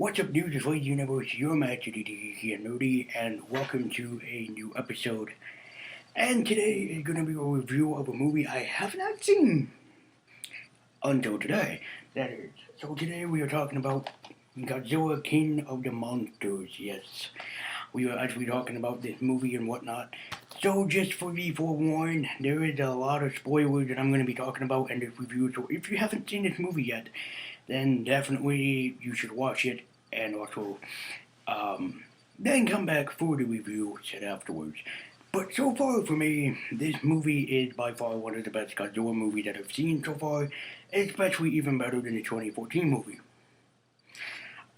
What's up, dudes? It's Lady Universe, your master Geeky and Nerdy, and welcome to a new episode. And today is going to be a review of a movie I have not seen until today. That is. So today we are talking about Godzilla, King of the Monsters. Yes, we are actually talking about this movie and whatnot. So just for be forewarned, there is a lot of spoilers that I'm going to be talking about in this review. So if you haven't seen this movie yet, then definitely you should watch it and also then come back for the review said afterwards. But so far for me, this movie is by far one of the best Godzilla movies that I've seen so far, especially even better than the 2014 movie.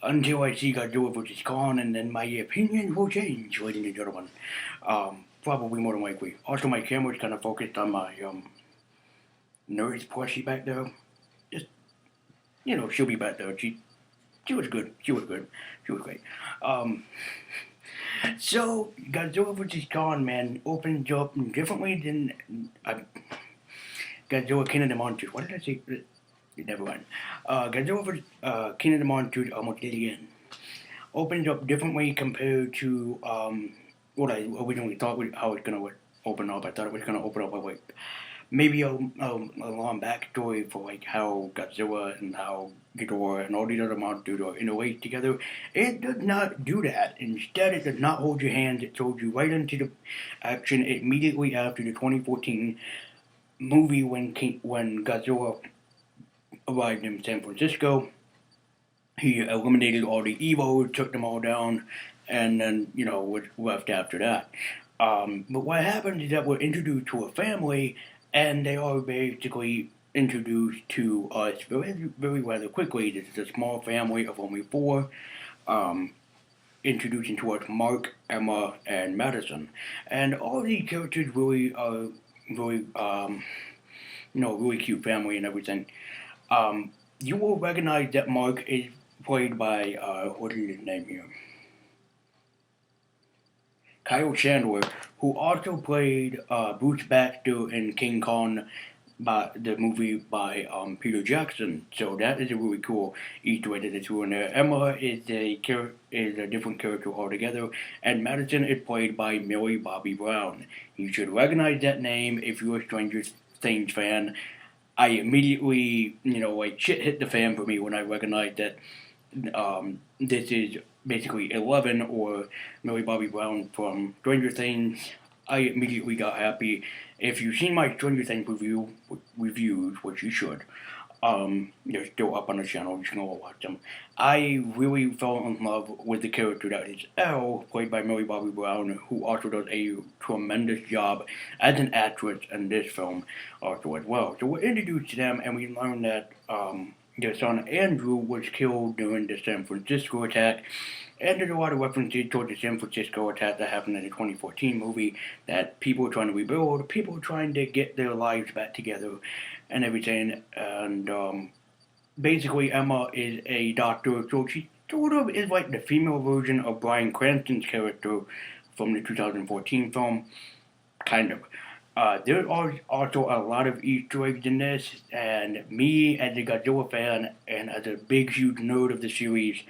Until I see Godzilla vs. Kong, and then my opinion will change, ladies and gentlemen. Probably more than likely. Also, my camera's kind of focused on my nurse plushie back there. Just, she'll be back there. She was good. She was good. She was great. Um, so Godzilla vs. Kong, man, opens up differently than Godzilla King of the Monsters. What did I say? Never mind. Godzilla vs. King of the Monsters almost did again. Opens up differently compared to what I originally thought how it's gonna open up. I thought it was gonna open up with like maybe a long backstory for like how Godzilla and how Ghidorah and all these other monsters are interlaced together. It does not do that. Instead, it does not hold your hands. It throws you right into the action immediately after the 2014 movie when Godzilla arrived in San Francisco. He eliminated all the evil, took them all down, and then was left after that. But what happens is that we're introduced to a family, and they are basically introduced to us very rather quickly. This is a small family of only four, um, introducing to us Mark, Emma, and Madison, and all these characters really are really really cute family and everything. Um, you will recognize that Mark is played by what is his name here? Kyle Chandler, who also played Bruce Baxter in King Kong, by the movie by Peter Jackson. So that is a really cool Easter egg that they threw in there. Emma is a different character altogether, and Madison is played by Millie Bobby Brown. You should recognize that name if you're a Stranger Things fan. I immediately, like shit hit the fan for me when I recognized that this is basically 11 or Millie Bobby Brown from Stranger Things. I immediately got happy. If you've seen my Stranger Things reviews, which you should, they're still up on the channel. You can go watch them. I really fell in love with the character that is Elle, played by Millie Bobby Brown, who also does a tremendous job as an actress in this film, also as well. So we're introduced to them, and we learn that their son Andrew was killed during the San Francisco attack. And there's a lot of references towards the San Francisco attack that happened in the 2014 movie, that people are trying to rebuild, people are trying to get their lives back together and everything. And basically, Emma is a doctor, so she sort of is like the female version of Bryan Cranston's character from the 2014 film, kind of. There are also a lot of Easter eggs in this, and me as a Godzilla fan and as a big, huge nerd of the series,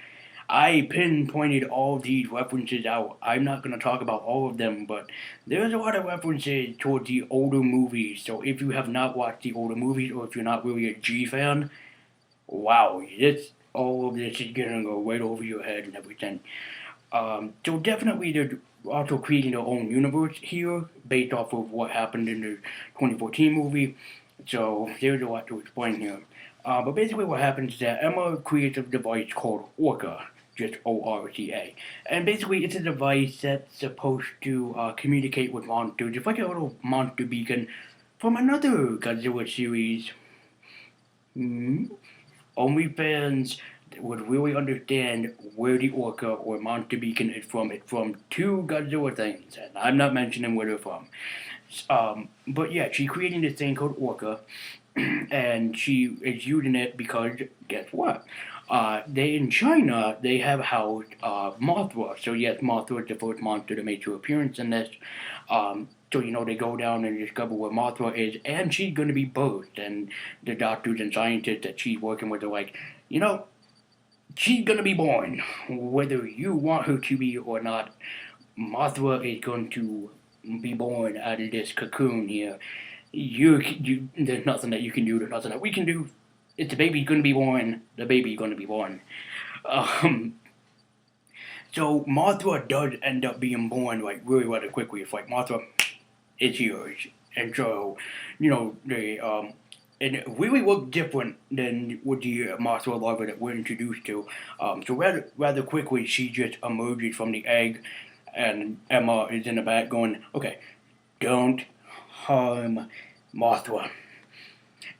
I pinpointed all these references out. I'm not going to talk about all of them, but there's a lot of references towards the older movies. So if you have not watched the older movies, or if you're not really a G fan, wow, all of this is gonna go right over your head and everything. So definitely they're also creating their own universe here based off of what happened in the 2014 movie. So there's a lot to explain here. But basically what happens is that Emma creates a device called Orca, just ORCA. And basically it's a device that's supposed to communicate with monsters. It's like a little monster beacon from another Godzilla series. Hmm? Only fans would really understand where the Orca or Monster Beacon is from. It's from two Godzilla things, and I'm not mentioning where they're from. But yeah, she's creating this thing called Orca, and she is using it because guess what? They in China they have housed Mothra. So yes, Mothra is the first monster to make her appearance in this. So they go down and discover where Mothra is, and she's going to be birthed. And the doctors and scientists that she's working with are like, you know, she's gonna be born, whether you want her to be or not. Mothra is going to be born out of this cocoon here. There's nothing that you can do. There's nothing that we can do. It's the baby gonna be born. The baby gonna be born. Um, so Mothra does end up being born like really rather quickly. It's like Mothra, it's yours. And so, they and it really looked different than with the Mothra larva that we're introduced to. So rather quickly, she just emerges from the egg, and Emma is in the back going, "Okay, don't harm Mothra."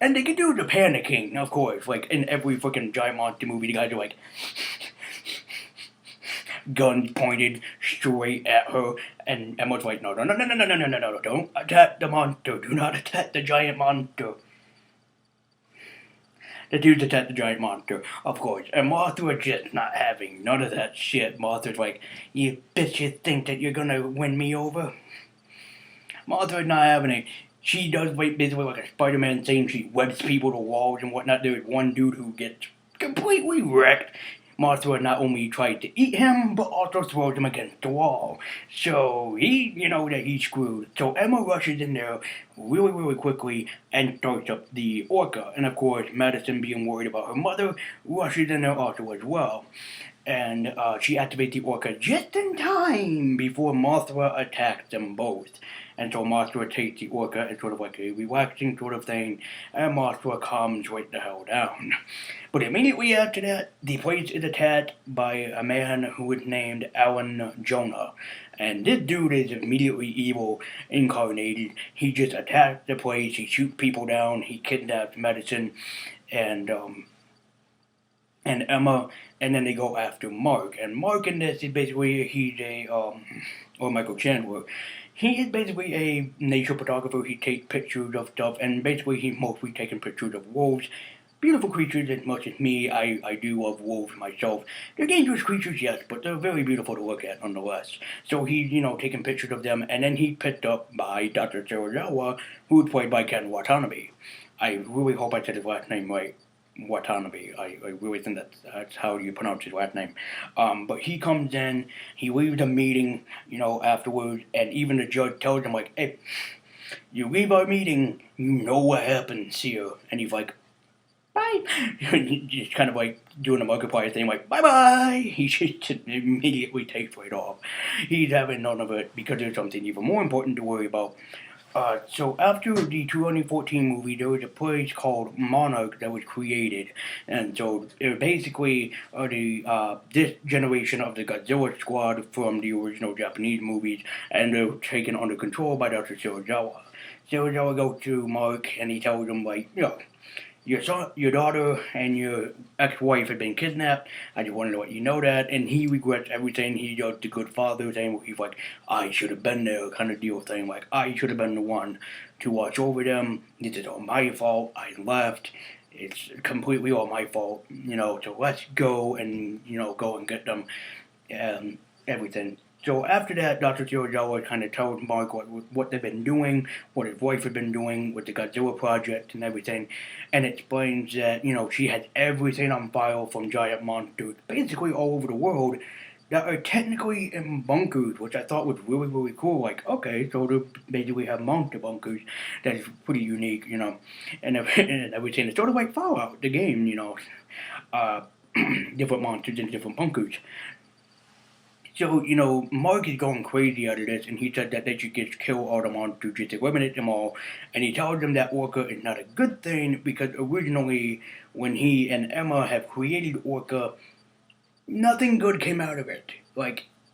And they can do the panicking, of course. Like in every fucking giant monster movie, the guys are like, guns pointed straight at her, and Emma's like, no, no, no, no, no, no, no, no, no, no, don't attack the monster. Do not attack the giant monster. The dudes attack the giant monster, of course. And Mothra just not having none of that shit. Mothra's like, you bitches think that you're gonna win me over? Mothra's not having it. She does basically like a Spider-Man thing. She webs people to walls and whatnot. There's one dude who gets completely wrecked. Mothra not only tried to eat him, but also throws him against the wall. So that he's screwed. So Emma rushes in there really, really quickly and starts up the orca. And of course, Madison, being worried about her mother, rushes in there also as well. And she activates the orca just in time before Mothra attacks them both. And so Mothra takes the orca as sort of like a relaxing sort of thing, and Mothra calms right the hell down. But immediately after that, the place is attacked by a man who is named Alan Jonah. And this dude is immediately evil incarnated. He just attacks the place, he shoots people down, he kidnaps Medicine, and and Emma, and then they go after Mark. And Mark in this is basically or Michael Chandler. He is basically a nature photographer. He takes pictures of stuff, and basically he's mostly taking pictures of wolves. Beautiful creatures as much as me. I do love wolves myself. They're dangerous creatures, yes, but they're very beautiful to look at nonetheless. So he's, taking pictures of them, and then he's picked up by Dr. Serizawa, who is played by Ken Watanabe. I really hope I said his last name right. Watanabe. I really think that's how you pronounce his last name. But he comes in, he leaves the meeting, afterwards, and even the judge tells him, like, hey, you leave our meeting, you know what happens here. And he's like, bye. He's kind of like doing a Markiplier thing, like, bye bye. He just immediately takes right off. He's having none of it because there's something even more important to worry about. So after the 2014 movie, there was a place called Monarch that was created, and so it was basically this generation of the Godzilla squad from the original Japanese movies, and they're taken under control by Dr. Serizawa. Serizawa goes to Mark, and he tells him like, your daughter and your ex-wife have been kidnapped. I just wanted to let you know that. And he regrets everything. He does the good father thing where he's like, I should have been there kind of deal thing. Like, I should have been the one to watch over them. This is all my fault. I left. It's completely all my fault. So let's go and, go and get them and everything. So after that, Dr. Serizawa kind of tells Mark what they've been doing, what his wife had been doing with the Godzilla project and everything, and explains that, she has everything on file from giant monsters, basically all over the world, that are technically in bunkers, which I thought was really, really cool. Like, okay, so they basically have monster bunkers. That's pretty unique, and everything. It's sort of like Fallout, the game, uh, different monsters in different bunkers. So, Mark is going crazy out of this, and he said that they should just kill all the monsters, just eliminate them all. And he tells them that Orca is not a good thing because originally, when he and Emma have created Orca, nothing good came out of it.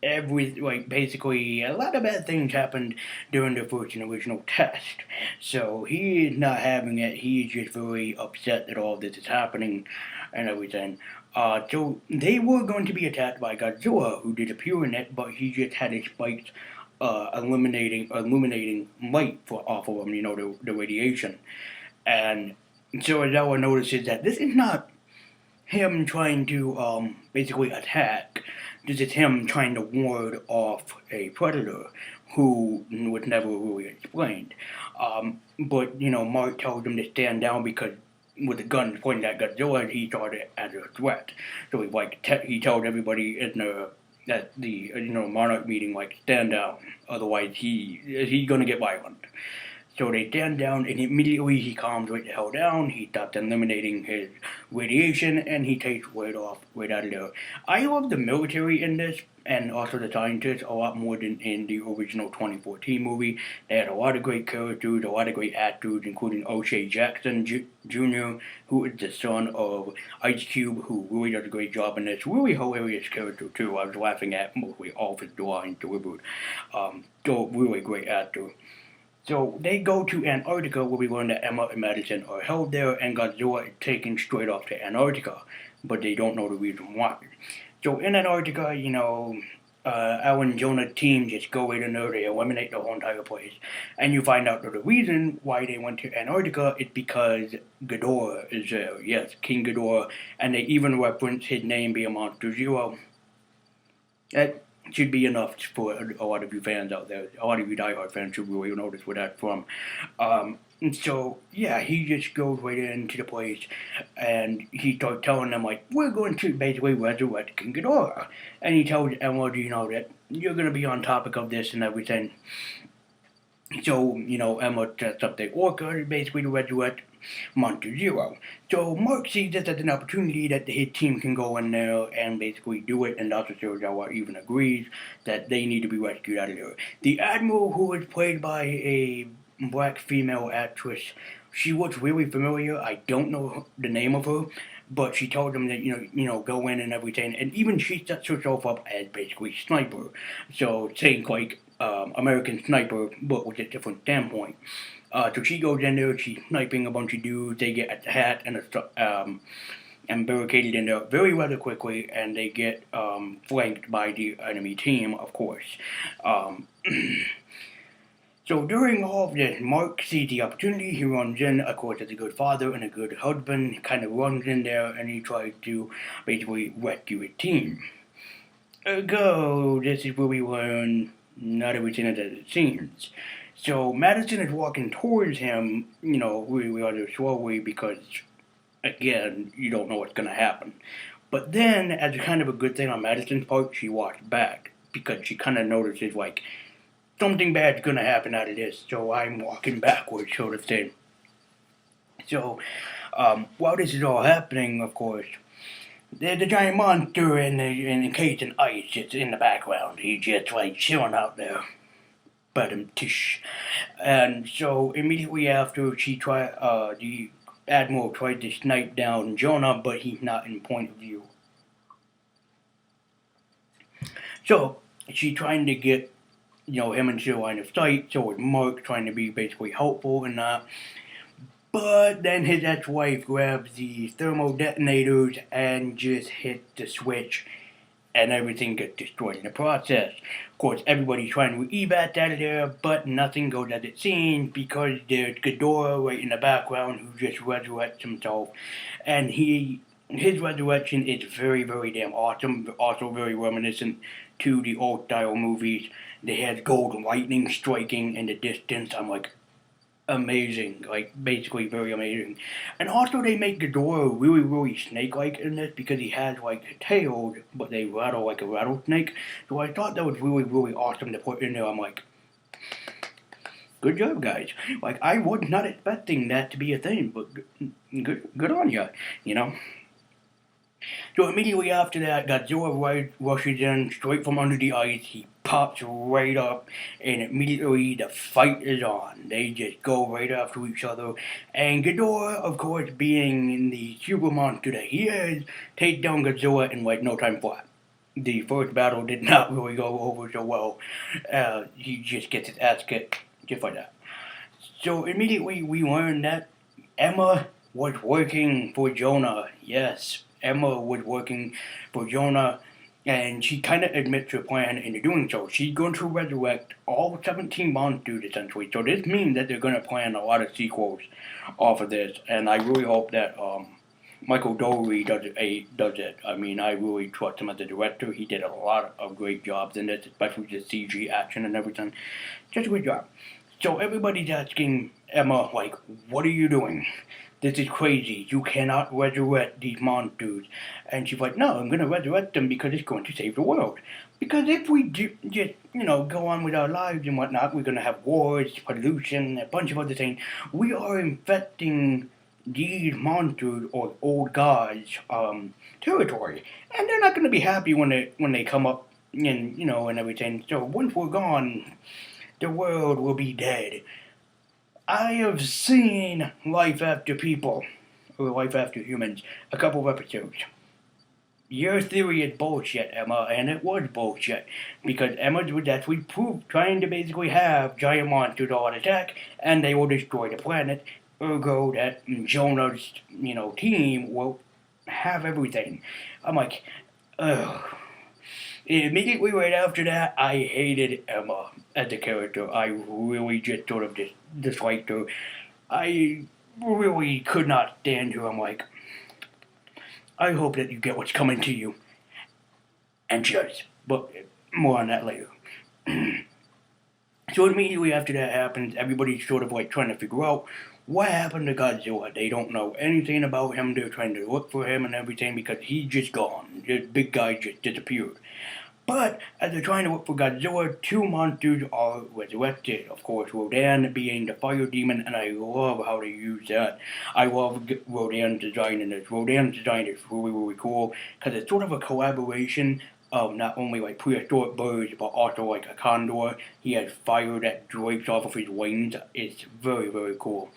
Basically, a lot of bad things happened during the first and original test. So he is not having it. He is just very upset that all this is happening and everything. So they were going to be attacked by Godzilla, who did appear in it, but he just had his spikes illuminating light off of him, the radiation. And so Ozawa notices that this is not him trying to basically attack. This is him trying to ward off a predator who was never really explained. But Mark tells him to stand down because with a gun pointing at Godzilla, and he saw it as a threat. So he told everybody in the at the monarch meeting, like, stand down, otherwise he's gonna get violent. So they stand down, and immediately he calms right the hell down. He stops eliminating his radiation, and he takes right off, right out of there. I love the military in this, and also the scientists, a lot more than in the original 2014 movie. They had a lot of great characters, a lot of great actors, including O'Shea Jackson Jr., who is the son of Ice Cube, who really does a great job in this. Really hilarious character, too. I was laughing at mostly all of his lines delivered. So, really great actor. So they go to Antarctica where we learn that Emma and Madison are held there and Godzilla is taken straight off to Antarctica, but they don't know the reason why. So in Antarctica, Alan and Jonah's team just go right in there, they eliminate the whole entire place. And you find out that the reason why they went to Antarctica is because Ghidorah is there. Yes, King Ghidorah. And they even reference his name being Monster Zero. That should be enough for a lot of you fans out there. A lot of you diehard fans should really notice where that's from. And so, yeah, he just goes right into the place and he starts telling them, like, we're going to basically resurrect King Ghidorah. And he tells Emma, that you're going to be on topic of this and everything. So, Emma sets up the orca basically to resurrect Monster Zero. So Mark sees this as an opportunity that his team can go in there and basically do it, and Dr. Sirizawa even agrees that they need to be rescued out of there. The Admiral, who is played by a black female actress, she looks really familiar. I don't know the name of her, but she told them that go in and everything, and even she sets herself up as basically sniper. So think like American Sniper, but with a different standpoint. So she goes in there, she's sniping a bunch of dudes. They get attacked and barricaded in there very rather quickly, and they get flanked by the enemy team, of course. Um, so during all of this, Mark sees the opportunity. He runs in, of course, as a good father and a good husband. He kind of runs in there and he tries to basically rescue his team. Go. This is where we learn not everything is as it seems. So Madison is walking towards him, really rather slowly because, again, you don't know what's going to happen. But then, as a kind of a good thing on Madison's part, she walks back because she kind of notices, like, something bad's going to happen out of this, so I'm walking backwards, sort of thing. So, while this is all happening, of course, there's a giant monster encased in ice just in the background. He's just, like, chilling out there. Tish. And so immediately after the Admiral tried to snipe down Jonah, but he's not in point of view. So she's trying to get, him into the line of sight, so with Mark trying to be basically helpful and that. But then his ex-wife grabs the thermal detonators and just hits the switch, and everything gets destroyed in the process. Of course, everybody's trying to evac out of there, but nothing goes as it seems because there's Ghidorah right in the background who just resurrects himself, and his resurrection is very, very damn awesome, also very reminiscent to the old-style movies. They had gold lightning striking in the distance. I'm like, amazing, like basically very amazing. And also they make Ghidorah really, really snake-like in this because he has like tails, but they rattle like a rattlesnake. So I thought that was really, really awesome to put in there. I'm like, good job, guys. Like I was not expecting that to be a thing, but good on you. So immediately after that, Godzilla rushes in straight from under the ice. He pops right up, and immediately the fight is on. They just go right after each other. And Ghidorah, of course, being the super monster that he is, takes down Godzilla in like no time flat. The first battle did not really go over so well. He just gets his ass kicked, just like that. So immediately we learn that Emma was working for Jonah. Yes, Emma was working for Jonah, and she kind of admits her plan into doing so. She's going to resurrect all 17 monsters, essentially. So this means that they're going to plan a lot of sequels off of this, and I really hope that Michael Dougherty does it. I mean, I really trust him as a director. He did a lot of great jobs in this, especially the CG action and everything. Just a great job. So everybody's asking Emma, like, what are you doing? this is crazy. You cannot resurrect these monsters. And she's like, no, I'm going to resurrect them because it's going to save the world. Because if we do just, go on with our lives and whatnot, we're going to have wars, pollution, a bunch of other things. We are infecting these monsters or old gods' territory. And they're not going to be happy when they come up and everything. So once we're gone, the world will be dead. I have seen Life After People, or Life After Humans, a couple of episodes. Your theory is bullshit, Emma, and it was bullshit. Because Emma was actually trying to basically have giant monsters all attack, and they will destroy the planet. Ergo, that Jonah's, team will have everything. I'm like, ugh. Immediately right after that, I hated Emma as a character. I really just sort of disliked her. I really could not stand her. I'm like, I hope that you get what's coming to you. And just, but more on that later. So immediately after that happens, everybody's sort of like trying to figure out what happened to Godzilla. They don't know anything about him. They're trying to look for him and everything because he's just gone. The big guy just disappeared. But as they're trying to look for Godzilla, two monsters are resurrected. Of course, Rodan being the fire demon, and I love how they use that. I love Rodan's design in this. Rodan's design is really, really cool because it's sort of a collaboration of not only like prehistoric birds, but also like a condor. He has fire that drapes off of his wings. It's very, very cool.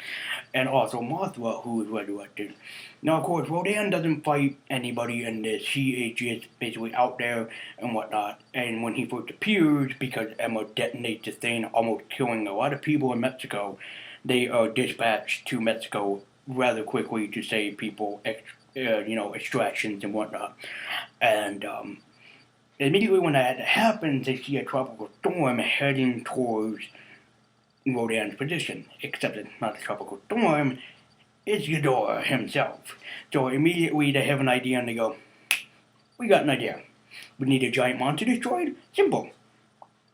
And also Mothra, who is resurrected. Now, of course, Rodan doesn't fight anybody in this. She is just basically out there and whatnot. And when he first appears, because Emma detonates the thing, almost killing a lot of people in Mexico, they are dispatched to Mexico rather quickly to save people, extractions and whatnot. And immediately when that happens, they see a tropical storm heading towards Rodan's position. Except it's not a tropical storm, it's Ghidorah himself. So immediately they have an idea and they go, we got an idea. We need a giant monster destroyed? Simple.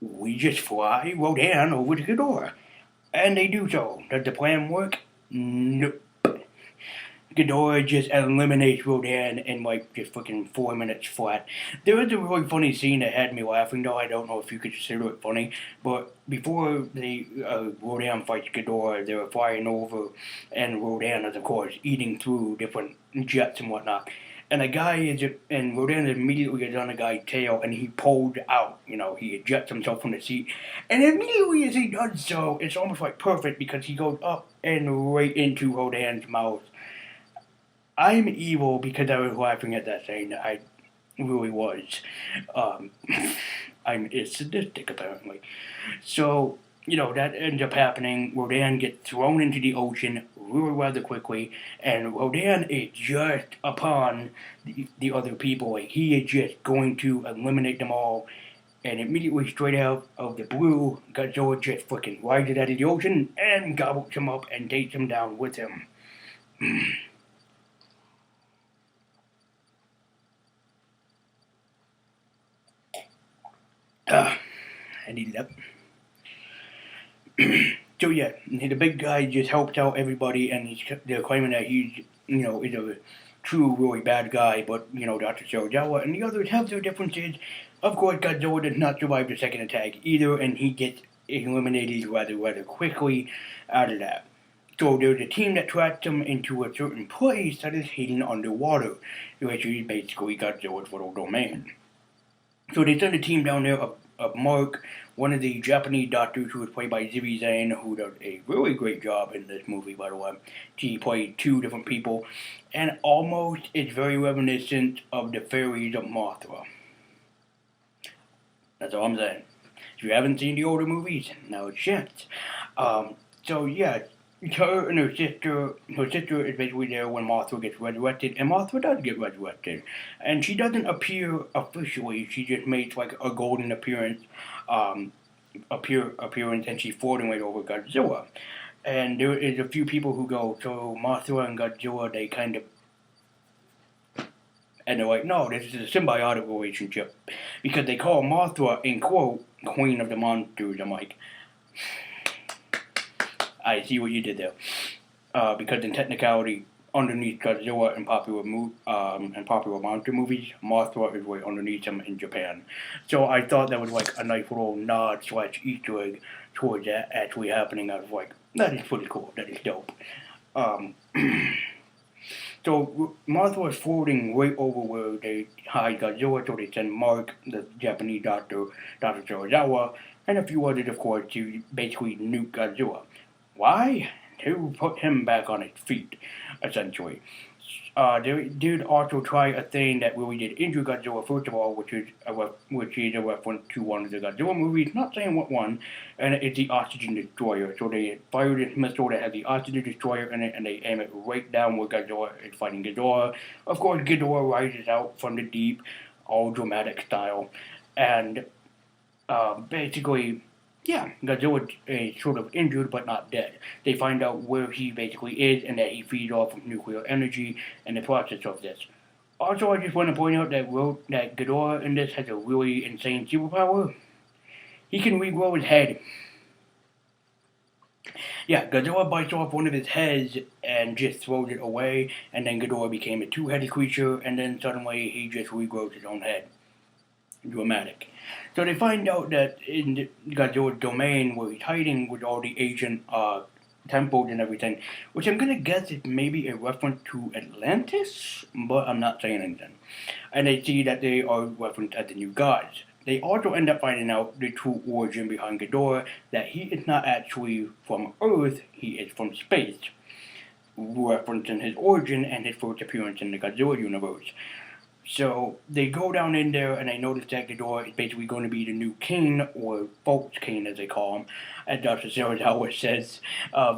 We just fly Rodan over to Ghidorah. And they do so. Does the plan work? Nope. Ghidorah just eliminates Rodan in like just fucking 4 minutes flat. There is a really funny scene that had me laughing though. I don't know if you could consider it funny, but before Rodan fights Ghidorah, they were flying over, and Rodan is of course eating through different jets and whatnot. And Rodan immediately gets on a guy's tail and he pulls out, he ejects himself from the seat. And immediately as he does so, it's almost like perfect because he goes up and right into Rodan's mouth. I'm evil because I was laughing at that thing. I really was. I'm sadistic apparently. So, that ends up happening. Rodan gets thrown into the ocean really rather quickly, and Rodan is just upon the other people. Like, he is just going to eliminate them all. And immediately straight out of the blue, Godzilla just freaking rises out of the ocean and gobbles him up and takes him down with him. I needed that. So yeah, the big guy just helps out everybody, and they're claiming that he's, is a true, really bad guy, but, Dr. Sarajawa and the others have their differences. Of course, Godzilla does not survive the second attack either, and he gets eliminated rather quickly out of that. So there's a team that tracks him into a certain place that is hidden underwater, which is basically Godzilla's little domain. So they send a team down there of Mark, one of the Japanese doctors who was played by Zivi Zane, who does a really great job in this movie, by the way. She played two different people, and almost is very reminiscent of the fairies of Mothra. That's all I'm saying. If you haven't seen the older movies, now it's chance. So yeah, her and her sister is basically there when Mothra gets resurrected, and Mothra does get resurrected. And she doesn't appear officially, she just makes like a golden appearance, and she's floating right over Godzilla. And there is a few people who go, so Mothra and Godzilla, they kind of, and they're like, no, this is a symbiotic relationship. Because they call Mothra, in quote, Queen of the Monsters. I'm like, I see what you did there. Because in technicality, underneath Godzilla and popular monster movies. Mothra is right underneath him in Japan. So I thought that was like a nice little nod slash Easter egg towards that actually happening. I was like, that is pretty cool. That is dope. Um, so Martha was floating right over where they hide Godzilla, so they send Mark, the Japanese doctor, Dr. Serizawa, and a few others, of course, to basically nuke Godzilla. Why? To put him back on his feet, essentially. They did also try a thing that really did injure Godzilla, first of all, which is a reference to one of the Godzilla movies, not saying what one, and it's the oxygen destroyer. So they fired this missile that has the oxygen destroyer in it, and they aim it right down where Godzilla is fighting Ghidorah. Of course, Ghidorah rises out from the deep, all dramatic style, and basically, yeah, Godzilla is sort of injured but not dead. They find out where he basically is and that he feeds off of nuclear energy in the process of this. Also, I just want to point out that Ghidorah in this has a really insane superpower. He can regrow his head. Yeah, Godzilla bites off one of his heads and just throws it away, and then Ghidorah became a two-headed creature, and then suddenly he just regrows his own head. Dramatic. So they find out that in Godzilla's domain where he's hiding with all the ancient temples and everything, which I'm gonna guess is maybe a reference to Atlantis, but I'm not saying anything. And they see that they are referenced as the new gods. They also end up finding out the true origin behind Ghidorah, that he is not actually from Earth, he is from space, referencing his origin and his first appearance in the Godzilla universe. So they go down in there and they notice that Ghidorah is basically going to be the new king, or Folk's king as they call him, as Dr. Serizawa says,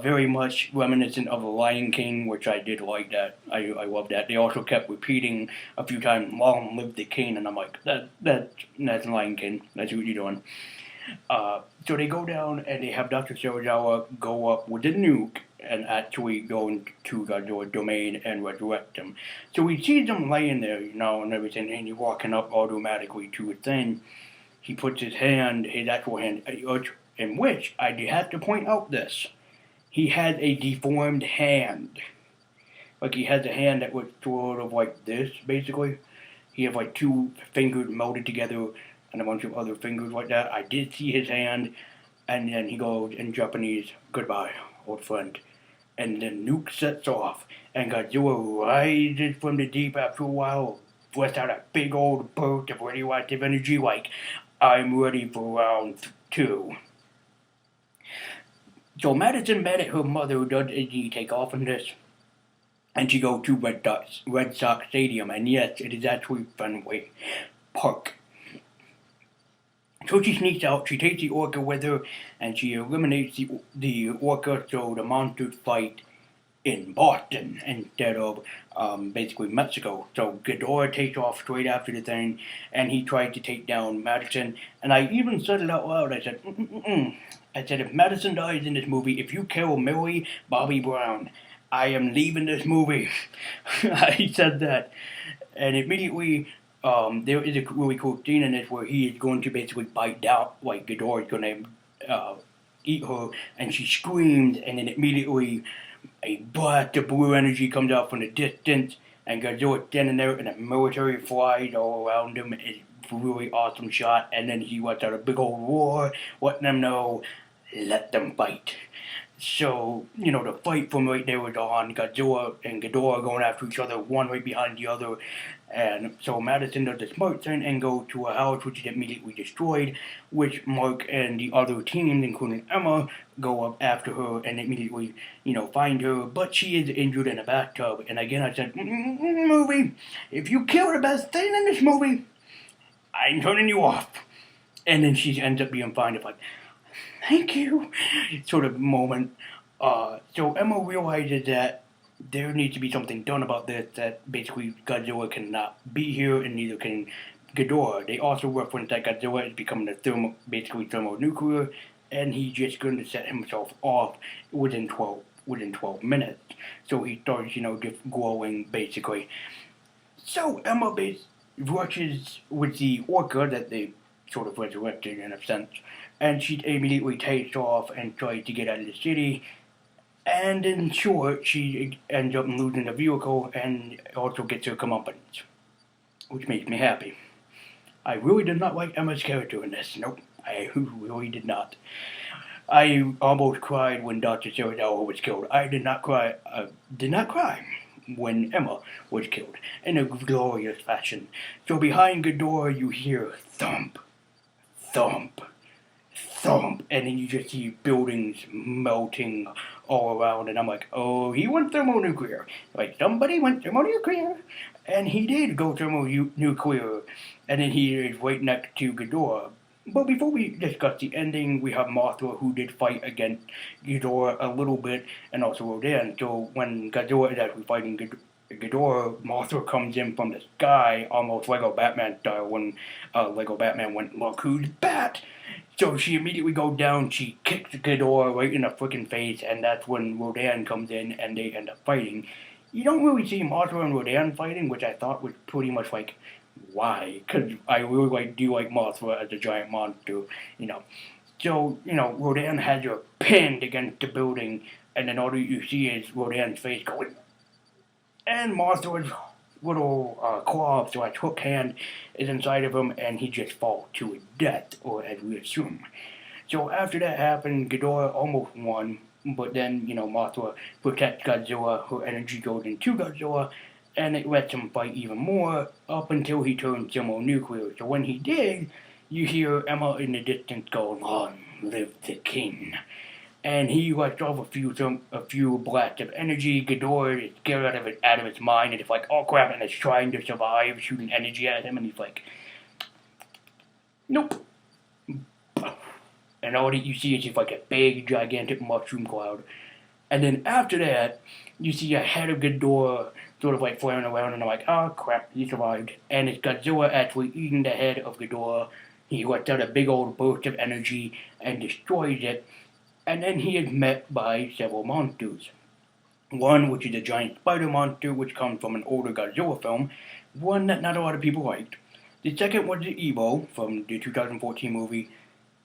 very much reminiscent of the Lion King, which I did like that. I love that. They also kept repeating a few times, "Long live the king," and I'm like, that's Lion King. That's what you're doing. So they go down and they have Dr. Serizawa go up with the nuke and actually go into Godzilla's domain and resurrect him. So he sees him laying there, and everything, and he's walking up automatically to his thing. He puts his actual hand, in which I do have to point out this. He has a deformed hand. Like he has a hand that was sort of like this, basically. He has like two fingers melded together and a bunch of other fingers like that. I did see his hand, and then he goes in Japanese, "Goodbye, old friend." And the nuke sets off, and Godzilla rises from the deep after a while, lets out a big old burst of radioactive energy like, "I'm ready for round two." So Madison met at her mother does a take off in this, and she goes to Red Sox Stadium, and yes, it is actually Fenway Park. So she sneaks out, she takes the orca with her, and she eliminates the orca so the monsters fight in Boston instead of basically Mexico. So Ghidorah takes off straight after the thing, and he tried to take down Madison. And I even said it out loud. I said, mm-mm-mm. I said, if Madison dies in this movie, if you kill Millie Bobby Brown, I am leaving this movie. I said that. And immediately, there is a really cool scene in this where he is going to basically bite down, like Ghidorah is going to eat her, and she screams, and then immediately a blast of blue energy comes out from the distance, and Godzilla's standing there, and the military flies all around him. It's a really awesome shot, and then he lets out a big old roar, letting them know, let them fight. So, the fight from right there was on. Godzilla and Ghidorah going after each other, one right behind the other. And so Madison does the smart thing and go to a house which is immediately destroyed, which Mark and the other teams, including Emma, go up after her and immediately, find her. But she is injured in a bathtub. And again, I said, movie, if you kill the best thing in this movie, I'm turning you off. And then she ends up being fine. It's like, thank you, sort of moment. So Emma realizes that there needs to be something done about this, that basically Godzilla cannot be here and neither can Ghidorah. They also reference that Godzilla is becoming basically thermonuclear, and he's just going to set himself off within 12 minutes. So he starts, just glowing, basically. So Emma rushes with the orca that they sort of resurrected in a sense, and she immediately takes off and tries to get out of the city. And in short, she ends up losing the vehicle and also gets her comeuppance, which makes me happy. I really did not like Emma's character in this. Nope, I really did not. I almost cried when Dr. Saradawa was killed. I did not cry when Emma was killed in a glorious fashion. So behind Ghidorah, you hear thump, thump, thump, and then you just see buildings melting all around, and I'm like, oh, he went thermonuclear. Like, somebody went thermonuclear, and he did go thermonuclear, and then he is right next to Ghidorah. But before we discuss the ending, we have Mothra, who did fight against Ghidorah a little bit, and also Rodan. So when Godzilla is actually fighting Ghidorah, Mothra comes in from the sky, almost Lego Batman style, when Lego Batman went, look who's Bat! So she immediately goes down, she kicks Ghidorah right in the freaking face, and that's when Rodan comes in and they end up fighting. You don't really see Mothra and Rodan fighting, which I thought was pretty much like, why? Because I really do like Mothra as a giant monster, you know. So, Rodan has her pinned against the building, and then all you see is Rodan's face going, and Mothra's little claw slash hook hand is inside of him, and he just falls to his death, or as we assume. So after that happened, Ghidorah almost won, but then, Mothra protects Godzilla, her energy goes into Godzilla, and it lets him fight even more up until he turns thermonuclear. So when he did, you hear Emma in the distance go, long live the king. And he lets off a few blasts of energy. Ghidorah is scared out of his mind, and it's like, oh crap, and it's trying to survive, shooting energy at him, and he's like, nope. And all that you see is just like a big, gigantic mushroom cloud. And then after that, you see a head of Ghidorah sort of like flaring around, and I'm like, oh crap, he survived. And it's Godzilla actually eating the head of Ghidorah. He lets out a big old burst of energy and destroys it. And then he is met by several monsters. One, which is a giant spider monster, which comes from an older Godzilla film, one that not a lot of people liked. The second was the Evo from the 2014 movie.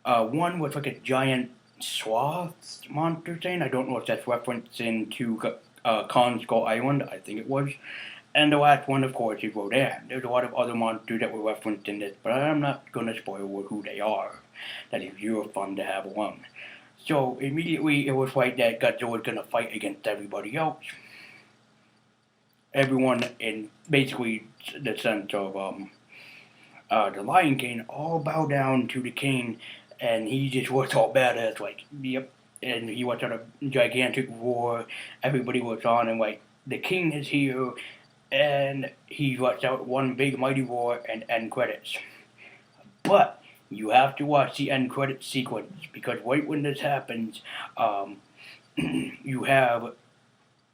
One was like a giant sloth monster thing. I don't know if that's referencing to Khan Skull Island. I think it was. And the last one, of course, is Rodan. There's a lot of other monsters that were referenced in this, but I'm not going to spoil who they are. That is your fun to have alone. So immediately it was like that Godzilla was going to fight against everybody else. Everyone in basically the sense of the Lion King all bow down to the king, and he just was all badass, like, yep. And he was on a gigantic roar. Everybody was on, and like, the king is here, and he lets out one big mighty roar and end credits. But you have to watch the end credits sequence, because right when this happens, you have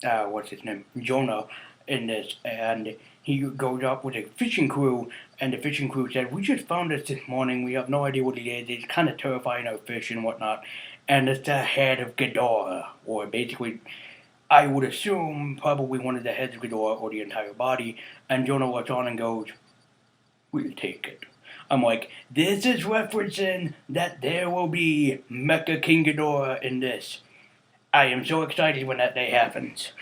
what's his name, Jonah, in this, and he goes up with a fishing crew, and the fishing crew said, "We just found this morning. We have no idea what it is. It's kind of terrifying our fish and whatnot." And it's the head of Ghidorah, or basically, I would assume probably one of the heads of Ghidorah or the entire body. And Jonah looks on and goes, "We'll take it." I'm like, this is referencing that there will be Mecha King Ghidorah in this. I am so excited when that day happens.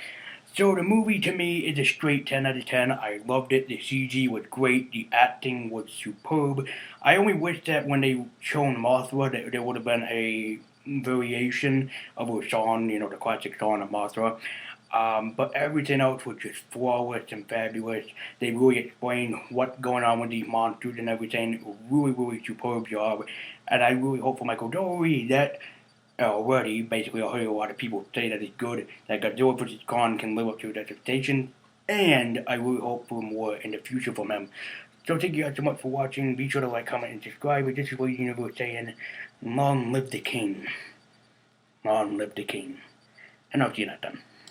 So the movie to me is a straight 10 out of 10. I loved it. The CG was great. The acting was superb. I only wish that when they shown Mothra that there would have been a variation of her song, the classic song of Mothra. But everything else was just flawless and fabulous. They really explained what's going on with these monsters and everything. Really, really superb job. And I really hope for Michael Dory that already, basically, I heard a lot of people say that it's good, that Godzilla vs. Kong can live up to its expectations, and I really hope for more in the future from him. So thank you guys so much for watching. Be sure to like, comment, and subscribe. This is what Universe saying, long live the king. Long live the king. And I'll see you next time.